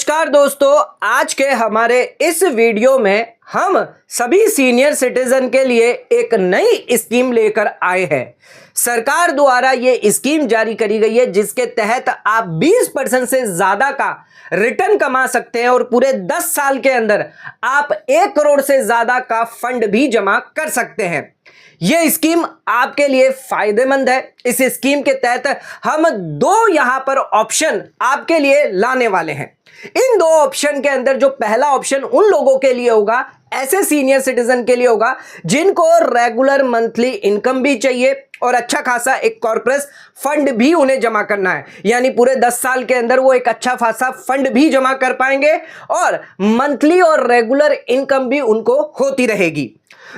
नमस्कार दोस्तों, आज के हमारे इस वीडियो में हम सभी सीनियर सिटीजन के लिए एक नई स्कीम लेकर आए हैं। सरकार द्वारा ये स्कीम जारी करी गई है जिसके तहत आप 20% से ज्यादा का रिटर्न कमा सकते हैं और पूरे 10 साल के अंदर आप 1 करोड़ से ज्यादा का फंड भी जमा कर सकते हैं। यह स्कीम आपके लिए फायदेमंद है। इस स्कीम के तहत हम 2 यहां पर ऑप्शन आपके लिए लाने वाले हैं। इन 2 ऑप्शन के अंदर जो पहला ऑप्शन उन लोगों के लिए होगा, ऐसे सीनियर सिटीजन के लिए होगा जिनको रेगुलर मंथली इनकम भी चाहिए और अच्छा खासा एक कॉर्पोरेट फंड भी उन्हें जमा करना है, यानी पूरे 10 साल के अंदर वो एक अच्छा खासा फंड भी जमा कर पाएंगे और मंथली और रेगुलर इनकम भी उनको होती रहेगी।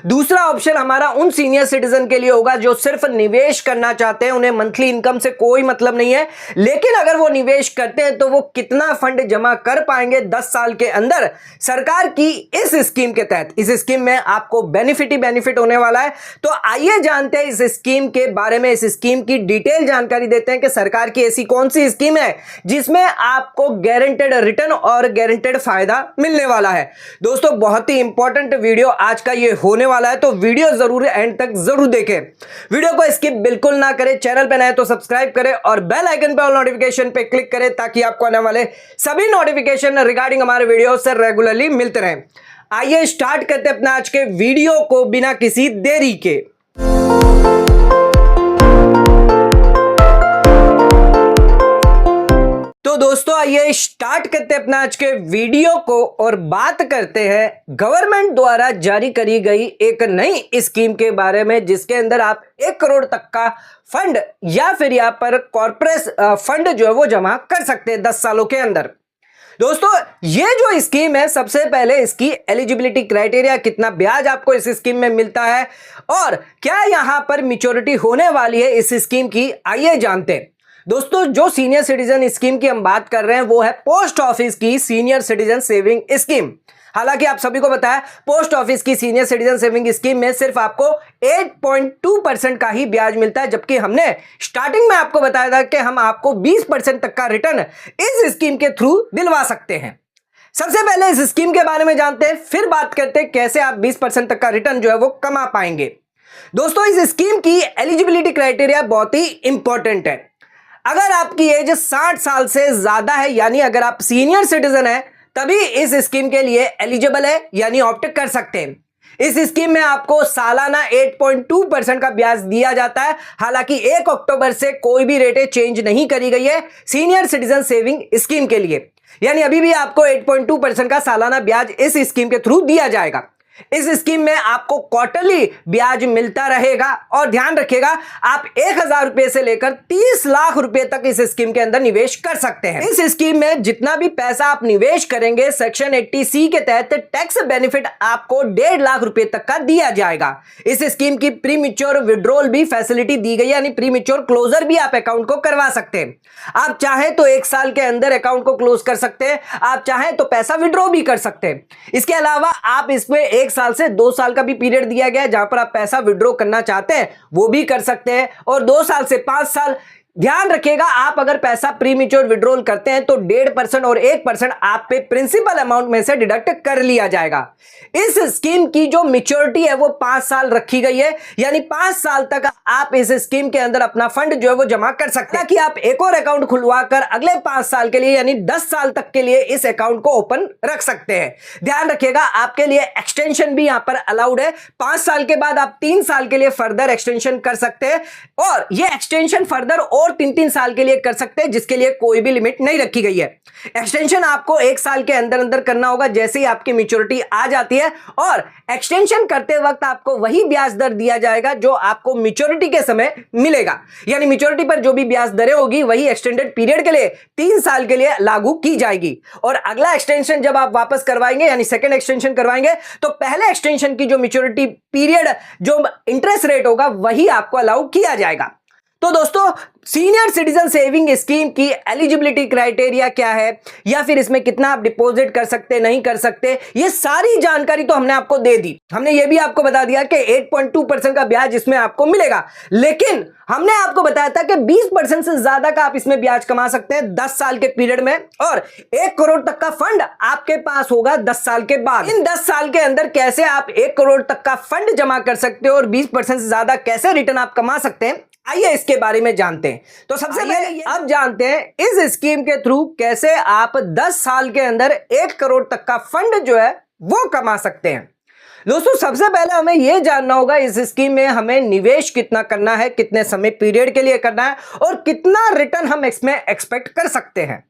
दूसरा ऑप्शन हमारा उन सीनियर सिटीजन के लिए होगा जो सिर्फ निवेश करना चाहते हैं, उन्हें मंथली इनकम से कोई मतलब नहीं है, लेकिन अगर वो निवेश करते हैं तो वो कितना फंड जमा कर पाएंगे 10 साल के अंदर सरकार की इस स्कीम के तहत। इस स्कीम में आपको बेनिफिट ही बेनिफिट होने वाला है। तो आइए जानते हैं इस स्कीम के बारे में, इस स्कीम की डिटेल जानकारी देते हैं कि सरकार की ऐसी कौन सी स्कीम है जिसमें आपको गारंटेड रिटर्न और गारंटेड फायदा मिलने वाला है। दोस्तों, बहुत ही इंपॉर्टेंट वीडियो आज का ये होने वाला है, तो वीडियो जरूर एंड तक जरूर देखें। वीडियो को स्किप बिल्कुल ना करें, चैनल पे नए तो सब्सक्राइब करें और बेल आइकन पे ऑल नोटिफिकेशन पे क्लिक करें ताकि आपको आने वाले सभी नोटिफिकेशन रिगार्डिंग हमारे वीडियो से रेगुलरली मिलते रहें। आइए स्टार्ट करते हैं अपना आज के वीडियो को बिना किसी देरी के। तो दोस्तों, आइए स्टार्ट करते हैं अपना आज के वीडियो को और बात करते हैं गवर्नमेंट द्वारा जारी करी गई एक नई स्कीम के बारे में जिसके अंदर आप 1 करोड़ तक का फंड या फिर यहां पर कॉर्पोरेट फंड जो है वो जमा कर सकते हैं 10 सालों के अंदर। दोस्तों, ये जो स्कीम है, सबसे पहले इसकी एलिजिबिलिटी क्राइटेरिया, कितना ब्याज आपको इस स्कीम में मिलता है और क्या यहां पर मैच्योरिटी होने वाली है इस स्कीम की, आइए जानते हैं। दोस्तों, जो सीनियर सिटीजन स्कीम की हम बात कर रहे हैं वो है पोस्ट ऑफिस की सीनियर सिटीजन सेविंग स्कीम। हालांकि आप सभी को पता है पोस्ट ऑफिस की सीनियर सिटीजन सेविंग स्कीम में सिर्फ आपको 8.2% का ही ब्याज मिलता है, जबकि हमने स्टार्टिंग में आपको बताया था कि हम आपको 20% तक का रिटर्न इस स्कीम के थ्रू दिलवा सकते हैं। सबसे पहले इस स्कीम के बारे में जानते हैं, फिर बात करते हैं कैसे आप 20% तक का रिटर्न जो है वो कमा पाएंगे। दोस्तों, इस स्कीम की एलिजिबिलिटी क्राइटेरिया बहुत ही इंपॉर्टेंट है। अगर आपकी एज 60 साल से ज्यादा है, यानी अगर आप सीनियर सिटीजन है, तभी इस स्कीम के लिए एलिजिबल है, यानी ऑप्ट कर सकते हैं। इस स्कीम में आपको सालाना 8.2% का ब्याज दिया जाता है। हालांकि 1 अक्टूबर से कोई भी रेटें चेंज नहीं करी गई है सीनियर सिटीजन सेविंग स्कीम के लिए, यानी अभी भी आपको 8.2% का सालाना ब्याज इस स्कीम के थ्रू दिया जाएगा। इस स्कीम में आपको क्वार्टरली ब्याज मिलता रहेगा और ध्यान रखिएगा, आप 1000 रुपए से लेकर 30 लाख रुपए तक इस स्कीम के अंदर निवेश कर सकते हैं। इस स्कीम में जितना भी पैसा आप निवेश करेंगे, सेक्शन 80C के तहत टैक्स बेनिफिट आपको 1.5 लाख रुपए तक का दिया जाएगा। इस स्कीम की प्री मैच्योर विड्रॉल भी फैसिलिटी दी गई है, यानी प्री मैच्योर क्लोजर भी आप अकाउंट को करवा सकते हैं। आप चाहें तो 1 साल के अंदर अकाउंट को क्लोज कर सकते हैं, आप चाहें तो पैसा विड्रॉ भी कर सकते हैं। इसके अलावा आप इसमें 1 साल से 2 साल का भी पीरियड दिया गया है, जहां पर आप पैसा विड्रॉ करना चाहते हैं वो भी कर सकते हैं, और 2 साल से 5 साल। ध्यान रखिएगा, आप अगर पैसा प्री मैच्योर विड्रॉल करते हैं तो 1.5% और 1% आप पे प्रिंसिपल अमाउंट में से डिडक्ट कर लिया जाएगा। इस स्कीम की जो मैच्योरिटी है वो 5 साल रखी गई है, यानी 5 साल तक आप इस स्कीम के अंदर अपना फंड जो है वो जमा कर सकते हैं कि आप एक और अकाउंट खुलवाकर अगले 5 साल के लिए, यानी 10 साल तक के लिए इस अकाउंट को ओपन रख सकते हैं। ध्यान रखिएगा, आपके लिए एक्सटेंशन भी यहां पर अलाउड है। 5 साल के बाद आप 3 साल के लिए फर्दर एक्सटेंशन कर सकते हैं और यह एक्सटेंशन फर्दर और 3-3 साल के लिए कर सकते हैं, जिसके लिए कोई भी लिमिट नहीं रखी गई है। एक्सटेंशन आपको 1 साल के अंदर अंदर करना होगा जैसे ही आपकी मैच्योरिटी आ जाती है, और एक्सटेंशन करते वक्त आपको वही ब्याज दर दिया जाएगा जो आपको मैच्योरिटी के समय मिलेगा, यानी मैच्योरिटी पर जो भी ब्याज दरें होगी वही एक्सटेंडेड पीरियड के लिए 3 साल के लिए लागू की जाएगी। और अगला एक्सटेंशन जब आप वापस करवाएंगे, यानी सेकेंड एक्सटेंशन करवाएंगे, तो पहले एक्सटेंशन की जो मैच्योरिटी पीरियड, जो इंटरेस्ट रेट होगा वही आपको अलाउ किया जाएगा। तो दोस्तों, सीनियर सिटीजन सेविंग स्कीम की एलिजिबिलिटी क्राइटेरिया क्या है, या फिर इसमें कितना आप डिपॉजिट कर सकते नहीं कर सकते, ये सारी जानकारी तो हमने आपको दे दी। हमने ये भी आपको बता दिया कि 8.2% का ब्याज इसमें आपको मिलेगा, लेकिन हमने आपको बताया था कि 20% से ज्यादा का आप इसमें ब्याज कमा सकते हैं 10 साल के पीरियड में, और 1 करोड़ तक का फंड आपके पास होगा 10 साल के बाद। इन 10 साल के अंदर कैसे आप 1 करोड़ तक का फंड जमा कर सकते हो और 20% से ज्यादा कैसे रिटर्न आप कमा सकते हैं, आइए इसके बारे में जानते हैं। तो सबसे पहले अब जानते हैं इस स्कीम के थ्रू कैसे आप 10 साल के अंदर 1 करोड़ तक का फंड जो है वो कमा सकते हैं। दोस्तों, सबसे पहले हमें यह जानना होगा इस स्कीम में हमें निवेश कितना करना है, कितने समय पीरियड के लिए करना है और कितना रिटर्न हम इसमें एक्सपेक्ट कर सकते हैं।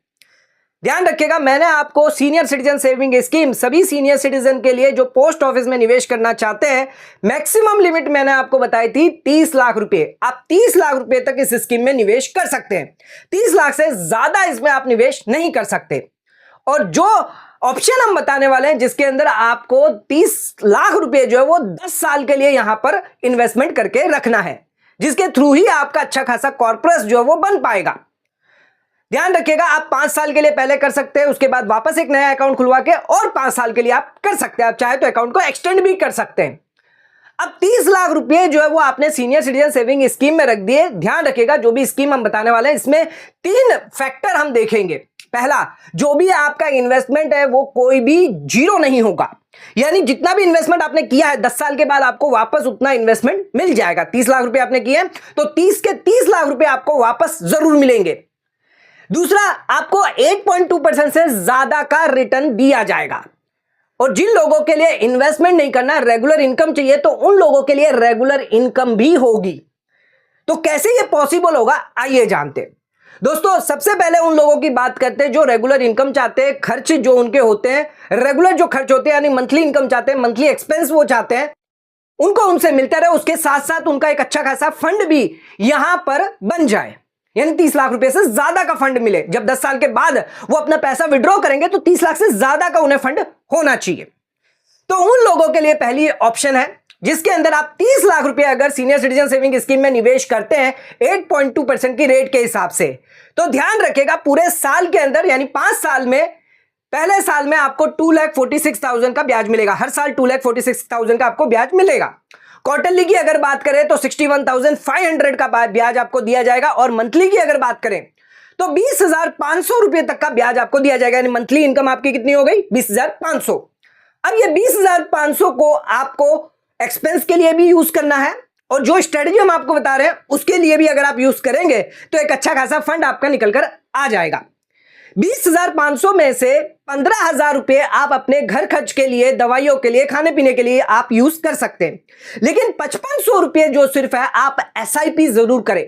ध्यान रखिएगा, मैंने आपको सीनियर सिटीजन सेविंग स्कीम सभी सीनियर सिटीजन के लिए जो पोस्ट ऑफिस में निवेश करना चाहते हैं, मैक्सिमम लिमिट मैंने आपको बताई थी 30 लाख रुपए। आप 30 लाख रुपए तक इस स्कीम में निवेश कर सकते हैं। 30 लाख से ज्यादा इसमें आप निवेश नहीं कर सकते। और जो ऑप्शन हम बताने वाले हैं जिसके अंदर आपको 30 लाख रुपए जो है वो 10 साल के लिए यहां पर इन्वेस्टमेंट करके रखना है, जिसके थ्रू ही आपका अच्छा खासा कॉर्पोरेट जो है वो बन पाएगा। ध्यान रखिएगा, आप 5 साल के लिए पहले कर सकते हैं, उसके बाद वापस एक नया अकाउंट खुलवा के और 5 साल के लिए आप कर सकते हैं। आप चाहे तो अकाउंट को एक्सटेंड भी कर सकते हैं। अब 30 लाख रुपए जो है वो आपने सीनियर सिटीजन सेविंग स्कीम में रख दिए। ध्यान रखिएगा, जो भी स्कीम हम बताने वाले हैं इसमें 3 फैक्टर हम देखेंगे। पहला, जो भी आपका इन्वेस्टमेंट है वो कोई भी जीरो नहीं होगा, यानी जितना भी इन्वेस्टमेंट आपने किया है 10 साल के बाद आपको वापस उतना इन्वेस्टमेंट मिल जाएगा। 30 लाख रुपए आपने किए तो 30 के 30 लाख रुपए आपको वापस जरूर मिलेंगे। दूसरा, आपको 8.2% से ज्यादा का रिटर्न दिया जाएगा। और जिन लोगों के लिए इन्वेस्टमेंट नहीं करना, रेगुलर इनकम चाहिए, तो उन लोगों के लिए रेगुलर इनकम भी होगी। तो कैसे ये पॉसिबल होगा, आइए जानते हैं। दोस्तों, सबसे पहले उन लोगों की बात करते हैं जो रेगुलर इनकम चाहते हैं, खर्च जो उनके होते हैं, रेगुलर जो खर्च होते हैं यानी मंथली इनकम चाहते हैं, मंथली एक्सपेंस वो चाहते हैं, उनको उनसे मिलता रहे, उसके साथ साथ उनका एक अच्छा खासा फंड भी यहां पर बन जाए, यानी 30 लाख रुपए से ज्यादा का फंड मिले। जब 10 साल के बाद वो अपना पैसा विड्रॉ करेंगे तो 30 लाख से ज्यादा का उन्हें फंड होना चाहिए। तो उन लोगों के लिए पहली ऑप्शन है जिसके अंदर आप 30 लाख रुपए अगर सीनियर सिटीजन सेविंग स्कीम में निवेश करते हैं 8.2% की रेट के हिसाब से, तो ध्यान रखिएगा पूरे साल के अंदर यानी 5 साल में, पहले साल में आपको 2,46,000 का ब्याज मिलेगा। हर साल 2,46,000 का आपको ब्याज मिलेगा। क्वार्टरली की अगर बात करें तो 61,500 का ब्याज आपको दिया जाएगा, और मंथली की अगर बात करें तो 20,500 रुपए तक का ब्याज आपको दिया जाएगा। यानी मंथली इनकम आपकी कितनी हो गई, 20,500। अब ये 20,500 को आपको एक्सपेंस के लिए भी यूज करना है, और जो स्ट्रेटेजी हम आपको बता रहे हैं उसके लिए भी अगर आप यूज करेंगे तो एक अच्छा खासा फंड आपका निकल कर आ जाएगा। 20,500 में से 15,000 रुपए आप अपने घर खर्च के लिए, दवाइयों के लिए, खाने पीने के लिए आप यूज कर सकते हैं। लेकिन 5,500 रुपए जो सिर्फ है आप SIP जरूर करें।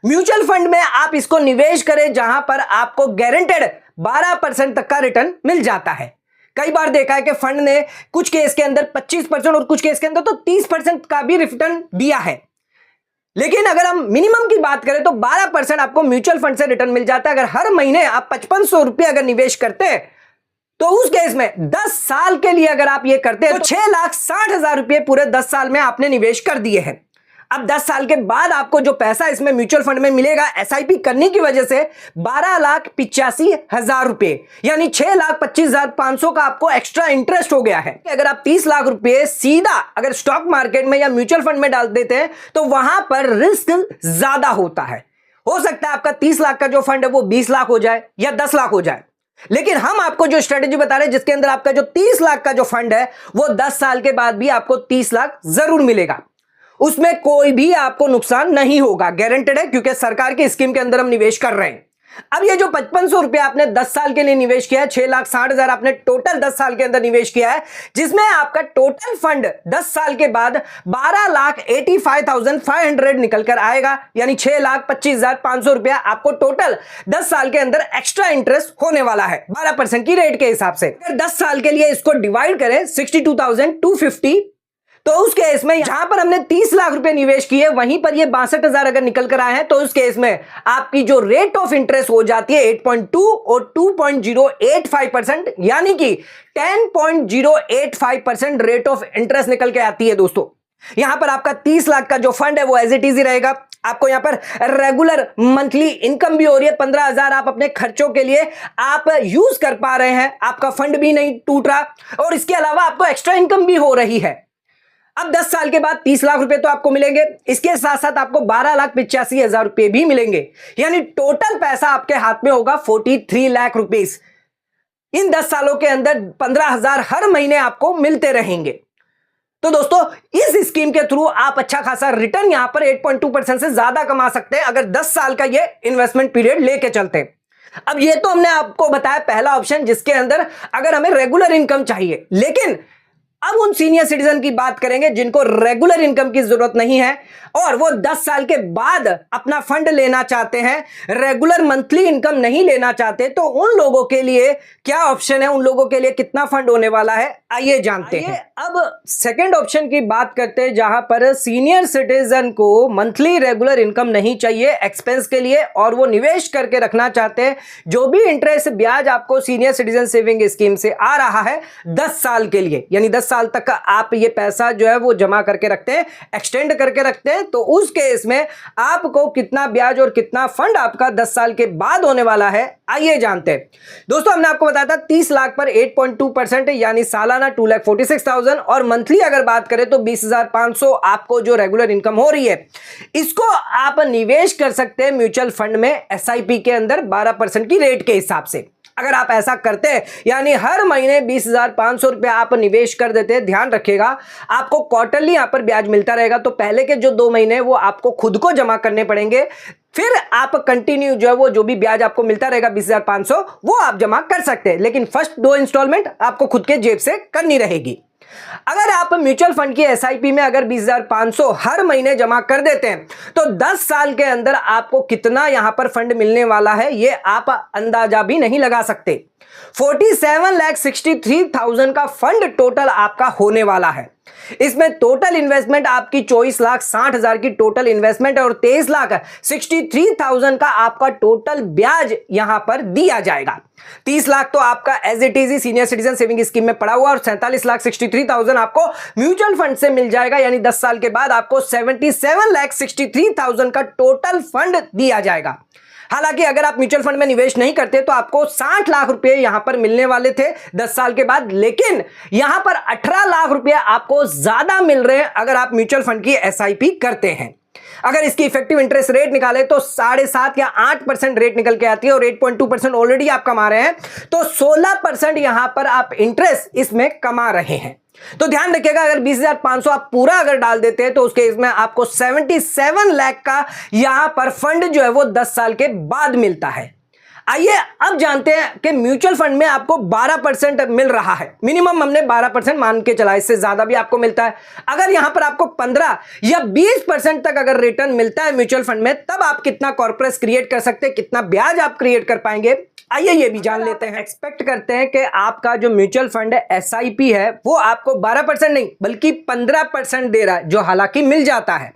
म्यूचुअल फंड में आप इसको निवेश करें जहां पर आपको गारंटेड 12% तक का रिटर्न मिल जाता है। कई बार देखा है कि फंड ने कुछ केस के अंदर 25% और कुछ केस के अंदर तो 30% का भी रिटर्न दिया है। लेकिन अगर हम मिनिमम की बात करें तो 12% आपको म्यूचुअल फंड से रिटर्न मिल जाता है। अगर हर महीने आप 5,500 रुपए अगर निवेश करते हैं तो उस केस में 10 साल के लिए अगर आप ये करते हैं तो 6,60,000 रुपए पूरे 10 साल में आपने निवेश कर दिए हैं। अब 10 साल के बाद आपको जो पैसा इसमें म्यूचुअल फंड में मिलेगा SIP करने की वजह से 12,85,000 रुपए, यानी 6,25,500 का आपको एक्स्ट्रा इंटरेस्ट हो गया है। अगर आप 30 लाख रुपए सीधा अगर स्टॉक मार्केट में या म्यूचुअल फंड में डाल देते हैं तो वहां पर रिस्क ज्यादा होता है। हो सकता है आपका 30 लाख का जो फंड है वो 20 लाख हो जाए या 10 लाख हो जाए। लेकिन हम आपको जो स्ट्रेटेजी बता रहे हैं जिसके अंदर आपका जो 30 लाख का जो फंड है वो 10 साल के बाद भी आपको 30 लाख जरूर मिलेगा। उसमें कोई भी आपको नुकसान नहीं होगा, गारंटेड है, क्योंकि सरकार की स्कीम के अंदर हम निवेश कर रहे हैं। अब ये जो 5,500 रुपए आपने 10 साल के लिए निवेश किया है, 6,60,000 आपने टोटल 10 साल के अंदर निवेश किया है, जिसमें आपका टोटल फंड 10 साल के बाद 12,85,500 निकल कर आएगा, यानी 6,25,500 रुपया आपको टोटल 10 साल के अंदर एक्स्ट्रा इंटरेस्ट होने वाला है 12% की रेट के हिसाब से। अगर 10 साल के लिए इसको डिवाइड करें 62,250, तो उस केस में जहां पर हमने 30 लाख रुपए निवेश किए वहीं पर ये 62,000 अगर निकल कर आए हैं तो उस केस में आपकी जो रेट ऑफ इंटरेस्ट हो जाती है 8.2 और 2.085%, यानी कि 10.085% रेट ऑफ इंटरेस्ट निकल के आती है। दोस्तों, यहां पर आपका 30 लाख का जो फंड है वो एज इट इज ही रहेगा। आपको यहाँ पर रेगुलर मंथली इनकम भी हो रही है, 15,000 आप अपने खर्चों के लिए आप यूज कर पा रहे हैं, आपका फंड भी नहीं टूट रहा और इसके अलावा आपको एक्स्ट्रा इनकम भी हो रही है। अब 10 साल के बाद 30 लाख रुपए तो आपको मिलेंगे, इसके साथ साथ आपको 12,85,000 रुपए भी मिलेंगे, यानी टोटल पैसा आपके हाथ में होगा 43 लाख रुपीस। इन 10 सालों के अंदर 15,000 हर महीने आपको मिलते रहेंगे। तो दोस्तों इस स्कीम के थ्रू आप अच्छा खासा रिटर्न यहां पर 8.2% से ज्यादा कमा सकते हैं अगर 10 साल का ये इन्वेस्टमेंट पीरियड लेके चलते हैं। अब ये तो हमने आपको बताया पहला ऑप्शन जिसके अंदर अगर हमें रेगुलर इनकम चाहिए, लेकिन अब उन सीनियर सिटीजन की बात करेंगे जिनको रेगुलर इनकम की जरूरत नहीं है और वो 10 साल के बाद अपना फंड लेना चाहते हैं, रेगुलर मंथली इनकम नहीं लेना चाहते, तो उन लोगों के लिए क्या ऑप्शन है, उन लोगों के लिए कितना फंड होने वाला है, आइए जानते हैं। अब सेकंड ऑप्शन की बात करते हैं जहां पर सीनियर सिटीजन को मंथली रेगुलर इनकम नहीं चाहिए एक्सपेंस के लिए और वो निवेश करके रखना चाहते हैं। जो भी इंटरेस्ट ब्याज आपको सीनियर सिटीजन सेविंग स्कीम से आ रहा है 10 साल के लिए, यानी 10 साल तक का आप ये पैसा जो है वो जमा करके रखते हैं, एक्सटेंड करके रखते हैं, तो उस केस में आपको कितना ब्याज और कितना फंड आपका 10 साल के बाद होने वाला है, आइए जानते हैं। दोस्तों हमने आपको बताया था 30 लाख पर 8.2% यानी सालाना 2,46,000 और मंथली अगर बात करें तो 20,500 आपको जो रेगुलर इनकम हो रही है, इसको आप निवेश कर सकते हैं म्यूचुअल फंड में एसआईपी के अंदर 12% की रेट के हिसाब से। अगर आप ऐसा करते हैं यानी हर महीने 20,500 रुपए आप निवेश कर देते हैं, ध्यान रखिएगा आपको क्वार्टरली यहां पर ब्याज मिलता रहेगा, तो पहले के जो 2 महीने वो आपको खुद को जमा करने पड़ेंगे, फिर आप कंटिन्यू जो है वो जो भी ब्याज आपको मिलता रहेगा 20,500 वो आप जमा कर सकते हैं, लेकिन फर्स्ट 2 इंस्टॉलमेंट आपको खुद के जेब से करनी रहेगी। अगर आप म्यूचुअल फंड की एसआईपी में अगर 20,500 हर महीने जमा कर देते हैं तो 10 साल के अंदर आपको कितना यहां पर फंड मिलने वाला है ये आप अंदाजा भी नहीं लगा सकते। 47,63,000 का फंड टोटल आपका होने वाला है। इसमें टोटल इन्वेस्टमेंट आपकी 24,60,000 की टोटल इन्वेस्टमेंट है और 23,63,000 का आपका टोटल ब्याज यहां पर दिया जाएगा। 30 लाख तो आपका as it is senior citizen saving scheme में पड़ा हुआ और 47,63,000 आपको म्यूचुअल फंड से मिल जाएगा, यानी 10 साल के बाद आपको 77,63,000 का टोटल फंड दिया जाएगा। हालांकि अगर आप म्यूचुअल फंड में निवेश नहीं करते तो आपको 60 लाख रुपए यहां पर मिलने वाले थे 10 साल के बाद, लेकिन यहां पर 18 लाख रुपए आपको ज्यादा मिल रहे हैं अगर आप म्यूचुअल फंड की एसआईपी करते हैं। अगर इसकी इफेक्टिव इंटरेस्ट रेट निकाले तो 7.5 या 8% रेट निकल के आती है और 8.2% ऑलरेडी आप कमा रहे हैं, तो 16% यहां पर आप इंटरेस्ट इसमें कमा रहे हैं। तो ध्यान रखिएगा अगर 20,500 आप पूरा अगर डाल देते हैं तो उसके इसमें आपको 77 लाख का यहां पर फंड जो है वो 10 साल के बाद मिलता है। आइए अब जानते हैं कि म्यूचुअल फंड में आपको 12% मिल रहा है, मिनिमम हमने 12% मान के चला, इससे ज्यादा भी आपको मिलता है। अगर यहां पर आपको 15 या 20% तक अगर रिटर्न मिलता है म्यूचुअल फंड में, तब आप कितना कॉर्पोरेट क्रिएट कर सकते हैं, कितना ब्याज आप क्रिएट कर पाएंगे, आइए ये भी जान लेते हैं। एक्सपेक्ट करते हैं कि आपका जो म्यूचुअल फंड है एसआईपी है वो आपको 12% नहीं बल्कि 15% दे रहा है, जो हालांकि मिल जाता है।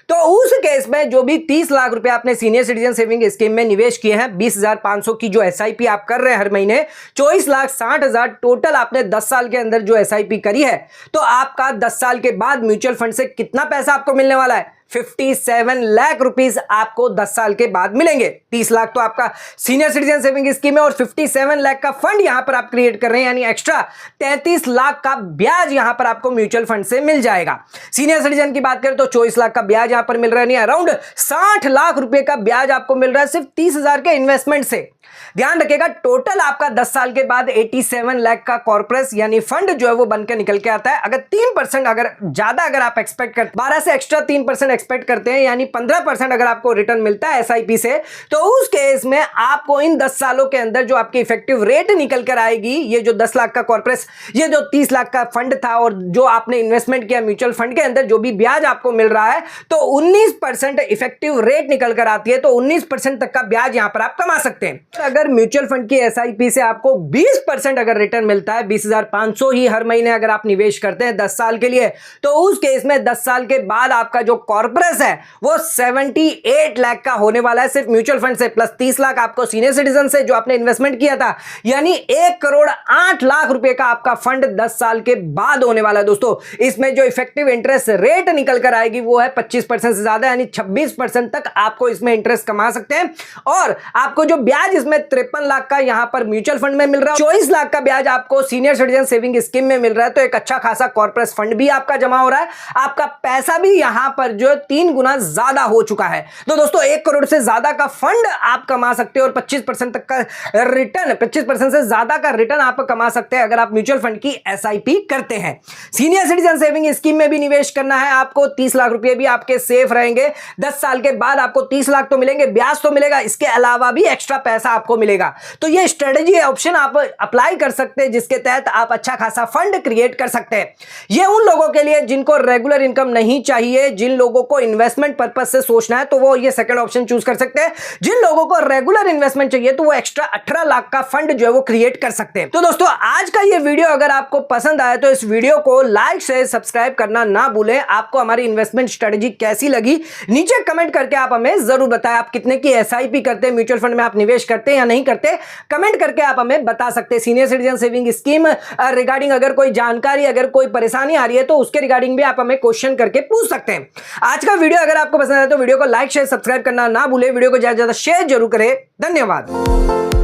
तो उस केस में जो भी 30 लाख रुपए आपने सीनियर सिटीजन सेविंग स्कीम में निवेश किए हैं, 20,500 की जो एसआईपी आप कर रहे हैं हर महीने, 24,60,000 टोटल आपने 10 साल के अंदर जो एसआईपी करी है, तो आपका 10 साल के बाद म्यूचुअल फंड से कितना पैसा आपको मिलने वाला है, 57 लाख रुपीस आपको 10 साल के बाद मिलेंगे। 30 लाख तो आपका सीनियर सिटीजन सेविंग स्कीम है और 57 लाख का फंड यहां पर आप क्रिएट कर रहे हैं, यानी एक्स्ट्रा 33 लाख का ब्याज यहां पर आपको म्यूचुअल फंड से मिल जाएगा। सीनियर सिटीजन की बात करें तो 24 लाख का ब्याज यहां पर मिल रहा है, नहीं अराउंड 60 लाख रुपए का ब्याज आपको मिल रहा है सिर्फ 30,000 के इन्वेस्टमेंट से। ध्यान रखिएगा टोटल आपका 10 साल के बाद 87 लाख का कॉर्पोरेट यानी फंड जो है वो बनकर निकल के आता है। अगर 3% अगर ज्यादा अगर आप एक्सपेक्ट करते 12 से एक्स्ट्रा 3% एक्सपेक्ट करते हैं, यानी 15% अगर आपको रिटर्न मिलता है एसआईपी से, तो उस केस में आपको इन 10 सालों के अंदर जो आपकी इफेक्टिव रेट निकल कर आएगी, ये जो 10 लाख का कॉर्पोरेट, ये जो 30 लाख का फंड था और जो आपने इन्वेस्टमेंट किया म्यूचुअल फंड के अंदर, जो भी ब्याज आपको मिल रहा है, तो 19% इफेक्टिव रेट निकल कर आती है, तो 19% तक का ब्याज यहां पर आप कमा सकते हैं। अगर म्यूचुअल फंड की एसआईपी से आपको 20% अगर रिटर्न मिलता है, 20,500 ही हर महीने अगर आप निवेश करते हैं 10 साल के लिए, तो उस केस में 10 साल के बाद आपका जो कॉर्पस है वो 78 लाख का होने वाला है सिर्फ म्यूचुअल फंड से, प्लस 30 लाख आपको सीनियर सिटीजन से जो आपने इन्वेस्टमेंट किया था, यानी 1,08,00,000 रुपए का आपका फंड 10 साल के बाद होने वाला है। दोस्तों इसमें जो इफेक्टिव इंटरेस्ट रेट निकल कर आएगी वो है 25% से ज्यादा, यानी 26% तक आपको इसमें इंटरेस्ट कमा सकते हैं। और आपको जो ब्याज इसमें 53 लाख का यहां पर म्यूचुअल फंड में मिल रहा है, 24 लाख का ब्याज आपको सीनियर सिटीजन सेविंग स्कीम में मिल रहा है, तो एक अच्छा खासा कॉर्पोरेट फंड भी आपका जमा हो रहा है, आपका पैसा भी यहां पर जो 3 गुना ज्यादा हो चुका है। तो दोस्तों 1 करोड़ से ज्यादा का फंड आप कमा सकते हो और 25% तक का रिटर्न, 25% से ज्यादा का रिटर्न आप कमा सकते हैं अगर आप म्यूचुअल फंड की एसआईपी करते हैं। सीनियर सिटीजन सेविंग स्कीम में भी निवेश करना है आपको, 30 लाख रुपए भी आपके सेफ रहेंगे, 10 साल के बाद आपको 30 लाख तो मिलेंगे, ब्याज तो मिलेगा, इसके अलावा भी एक्स्ट्रा पैसा आपको मिलेगा। तो ये स्ट्रेटजी ऑप्शन आप अप्लाई कर सकते हैं जिसके तहत आप अच्छा खासा फंड क्रिएट कर सकते हैं। ये उन लोगों के लिए जिनको रेगुलर इनकम नहीं चाहिए, जिन लोगों को इन्वेस्टमेंट पर्पस से सोचना है तो वो ये सेकंड ऑप्शन चूज कर सकते हैं। जिन लोगों को रेगुलर इन्वेस्टमेंट चाहिए तो वो एक्स्ट्रा 18 लाख का फंड जो है वो क्रिएट कर सकते हैं। तो दोस्तों आज का ये वीडियो अगर आपको पसंद आया तो इस वीडियो को लाइक शेयर सब्सक्राइब करना ना भूलें। आपको हमारी इन्वेस्टमेंट स्ट्रेटजी कैसी लगी नीचे कमेंट करके आप हमें जरूर बताएं। आप कितने की एसआईपी करते हैं, म्यूचुअल फंड में आप निवेश करते हैं या नहीं करते, कमेंट करके आप हमें बता सकते हैं। Senior citizen saving scheme regarding अगर कोई जानकारी, अगर कोई परेशानी आ रही है तो उसके रिगार्डिंग भी आप हमें क्वेश्चन करके पूछ सकते हैं। आज का वीडियो अगर आपको पसंद आया तो वीडियो को लाइक शेयर सब्सक्राइब करना ना भूलें, वीडियो को ज्यादा से ज्यादा शेयर जरूर करें। धन्यवाद।